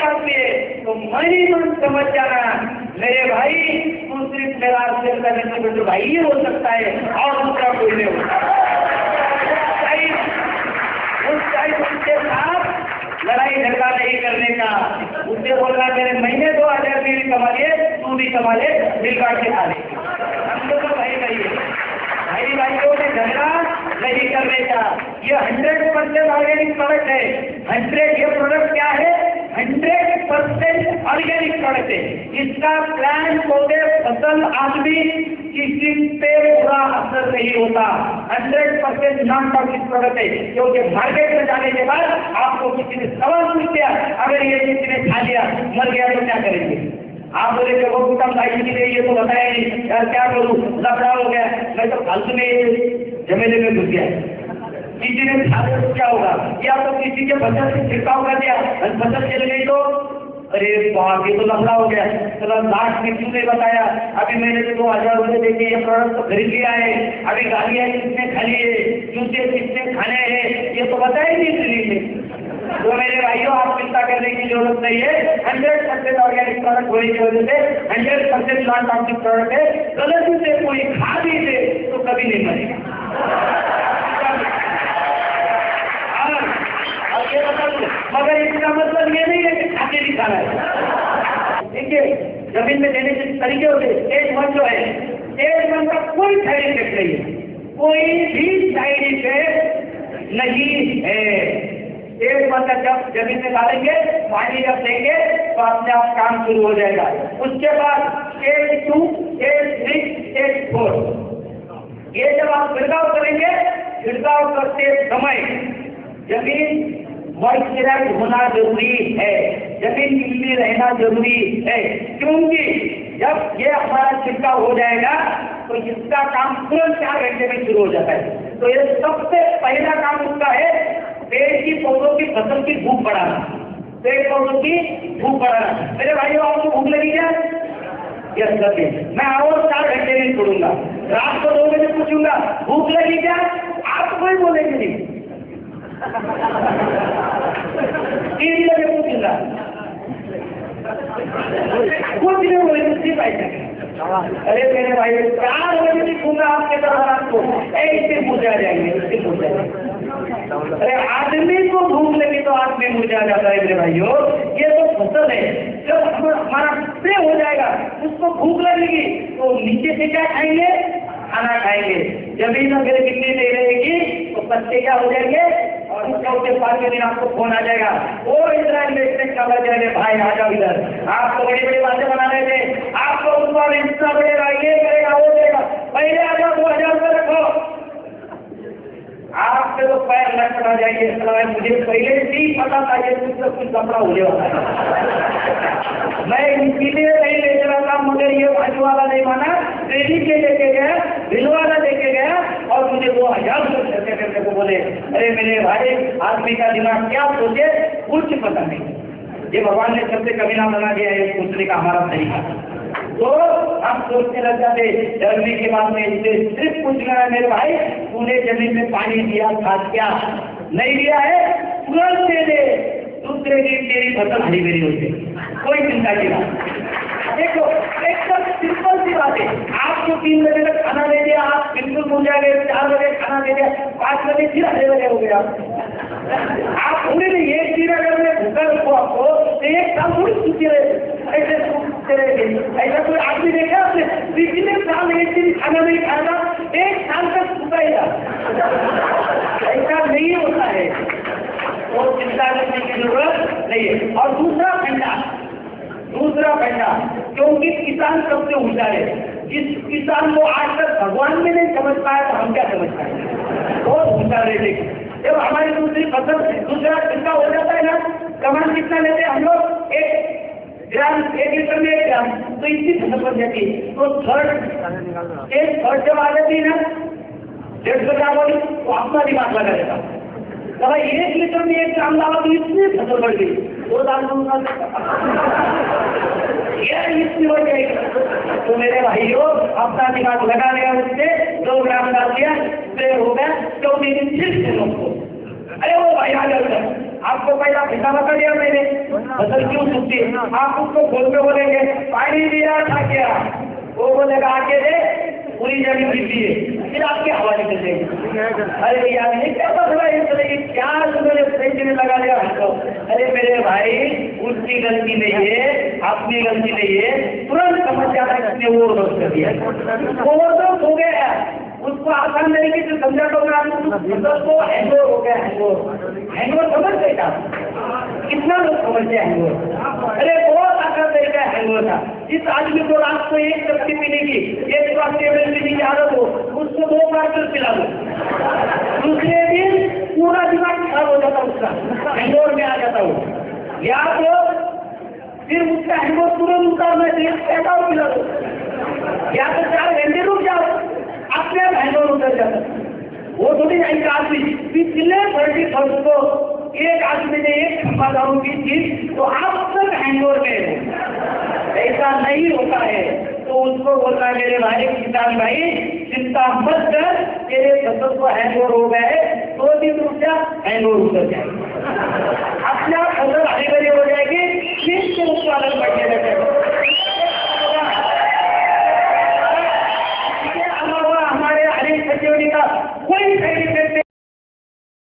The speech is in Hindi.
आदमी है तो मन ही मन समझ जाना मेरे भाई तू सिर्फ मेरा आश्रय करने से भाई ही हो सकता है और दूसरा कोई नहीं होता। उस टाइम उसके साथ लड़ाई झगड़ा नहीं करने का, उससे बोल रहा मेरे महीने 2000 भी कमा लिए तू भी कमा ले, मिल बांट के खा ले। हम लोग तो भाई भाइयों में झगड़ा नहीं करने का। ये 100% ऑर्गेनिक प्रोडक्ट है। 100 ये प्रोडक्ट क्या है? 100% ऑर्गेनिक प्रोडक्ट है। इसका प्लांट पौधे फसल आदमी किसी पे बुरा असर नहीं होता। 100% नॉन टॉक्सिक प्रोडक्ट है, क्योंकि मार्केट में जाने के बाद आपको किसी ने सवाल पूछ दिया अगर ये किसी ने खा लिया मर गया तो क्या करेंगे? आप बोले कि वो कुटुंब भाई के लिए ये तो बताया नहीं यार, क्या करूं, लफड़ा हो गया, मैं तो फालतू में झमेले में घुस गया। किसी ने खा लिया तो क्या होगा? या तो किसी के फसल से छिड़काव कर दिया, फसल चल गई तो अरे बाप ये तो लफड़ा हो गया। चलो लास्ट में क्यों नहीं बताया? अभी मैंने तो 2000 रुपये देके ये प्रोडक्ट तो खरीद लिया है, अभी गाड़ियां किसने खाली है, जूते किसने खाने हैं, ये तो बताया नहीं इसलिए। तो मेरे भाइयों आप चिंता करने की जरूरत नहीं है। 100% ऑर्गेनिक प्रोडक्ट होने की वजह से 100% नॉन टॉक्सिक प्रोडक्ट है। गलती से कोई खा भी दे तो कभी नहीं मरेगा। और ये बता दो, मगर इसका मतलब ये नहीं है कि खाते भी खाना है। देखिए जमीन में देने के तरीके होते। स्टेज 1 जो है, स्टेज 1 का कोई साइड इफेक्ट नहीं है, कोई भी साइड इफेक्ट नहीं है। एक बार जब जमीन में डालेंगे, पानी जब देंगे तो अपने आप काम शुरू हो जाएगा। उसके बाद स्टेज 2, स्टेज 3, स्टेज 4 ये जब आप छिड़काव करेंगे, छिड़काव करते समय जमीन मॉइस्चराइज होना जरूरी है, जमीन गीली रहना जरूरी है, क्योंकि जब ये हमारा छिड़काव हो जाएगा तो इसका काम तुरंत 4 घंटे में शुरू हो जाता है। तो ये सबसे पहला काम उसका है पेड़ की पौधों की फसल की भूख बढ़ाना, पेड़ पौधों की भूख बढ़ाना। मेरे भाइयों आपको भूख लगी क्या? यस लगे। मैं और 4 घंटे में छोड़ूंगा, रात को 2 बजे पूछूंगा भूख लगी क्या? आप कोई बोलेंगे नहीं। 3 बजे पूछूंगा कुछ नहीं बोलेंगे, सिर्फ ऐसा। अरे मेरे भाई 4 बजे दिखूंगा आपके तरफ रात को, ऐसे पूछा जाएंगे, उससे पूछा जाएंगे। अरे आदमी को भूख लगी तो आदमी मुरझा जाता है मेरे भाइयों। ये तो फसल है, जब हमारा स्प्रे हो जाएगा उसको भूख लगेगी तो नीचे से क्या खाएंगे? खाना खाएंगे। जमीन अगर गिरने नहीं रहेगी तो पत्ते क्या हो जाएंगे? और उसके 5 दिन आपको फोन आ जाएगा, ओ इजराइल में इतने खबर जाएंगे, भाई आ जाओ इधर। आपको बड़ी बड़ी बातें बना रहे थे, आपको उस पर इंस्टा मिलेगा, ये करेगा वो करेगा, पहले आ जाओ 2000 रुपये रखो। आपके तो पैर लटक आ जाएंगे। मुझे पहले से ही पता था ये कुछ कपड़ा होने वाला है। मैं इसीलिए नहीं ले चला था, मगर ये भाजी वाला नहीं माना, ट्रेनिंग के लेके गया, बिल वाला लेके गया और मुझे 2000 रुपये करने को बोले। अरे मेरे भाई आदमी का दिमाग क्या सोचे कुछ पता नहीं। ये भगवान ने सबसे कमीना बना दिया है पूछने का हमारा तरीका। तो हम सोचने लग जाते गर्मी के बाद में इसे सिर्फ पूछना है मेरे भाई तूने जमीन में पानी दिया था क्या? नहीं दिया है तुरंत दे दे, दूसरे दिन तेरी फसल हरी भरी होती, कोई चिंता की बात। देखो एकदम सिंपल सी बात है। आपको 3 बजे तक खाना दे दिया, आप बिल्कुल मुरझा गए, 4 बजे खाना दे दिया, 5 बजे फिर हरे भरे हो गए आप पूरे में एक चीज अगर मैं भूखा रखो आपको तो एक साल थोड़ी सूखी रहे, ऐसे सूखते रहेंगे। ऐसा कोई आदमी देखा आपने? पिछले साल एक दिन खाना नहीं खाया, 1 साल तक सूखाएगा, ऐसा नहीं होता है। वो चिंता करने की जरूरत नहीं है। और दूसरा फंडा, क्योंकि किसान सबसे होशियार है। जिस किसान को आज तक भगवान में नहीं समझ पाया तो हम क्या समझ पाए? बहुत होशियार है। जब हमारी दूसरी फसल दूसरा छिड़का हो जाता है ना, कमान कितना लेते हैं हम लोग? 1 ग्राम, 1 लीटर में 1 ग्राम, तो इतनी फसल बन जाती है। तो थर्ड जब आ जाती है ना 150 ग्राम वाली, तो अपना दिमाग लगा देता। तो भाई 1 लीटर में 1 ग्राम डाला तो इतनी फसल बढ़ गई, 2 साल 2 साल इतनी हो जाएगी। तो मेरे भाइयों अपना दिमाग लगा लिया, उससे 2 ग्राम डाल दिया, स्प्रे हो गया, 14 दिन फिर से लोग को। अरे वो भाई आ जाओ, आपको पहला फिटा बता दिया मैंने, फसल क्यों सूखती है? आप उसको खोल के बोलेंगे पानी दिया था क्या, वो बोलेगा आके दे पूरी जमीन गिरती है, फिर आपके हवाले कर देंगे। अरे यार ये क्या पकड़ा है, क्या तुमने पेंशन लगा दिया हमको? अरे मेरे भाई उसकी गलती नहीं है, अपनी गलती नहीं है, तुरंत समझ जाता है किसने ओवरडोज कर दिया। ओवरडोज हो गया है, उसको आसान तरीके से समझा तो उसको हैंगओवर हो गया। हैंगओवर समझ गए था? कितना लोग समझते हैं हैंगओवर? अरे बहुत आसान तरीका हैंगओवर था। जिस आदमी को रात को एक चप्पी पीने की, एक ग्लास टेबल पीने की आदत हो, उसको 2 बार पिला दो, दूसरे दिन पूरा दिमाग खराब हो जाता उसका, हैंगओवर में आ जाता हो। या तो फिर उसका हैंगओवर तुरंत उतारना चाहिए, पैसा पिला दो, या तो 4 घंटे रुक जाओ, अपने हैंगओवर उतर जाता। वो थोड़ी एक आदमी पिछले 31 को एक आदमी ने एक खंभा दारू की थी तो आप सब हैंगओवर में, ऐसा नहीं होता है। तो उसको बोलना है मेरे भाई किसान भाई चिंता मत कर, तेरे फसल को हैंगओवर हो गए, 2 दिन रुक जा, हैंगओवर उतर जाएगी, अपने आप फसल हरी भरी हो जाएगी, फिर से उत्पादन बढ़ने लगेगा। हमारे हरी सब्जियों का कोई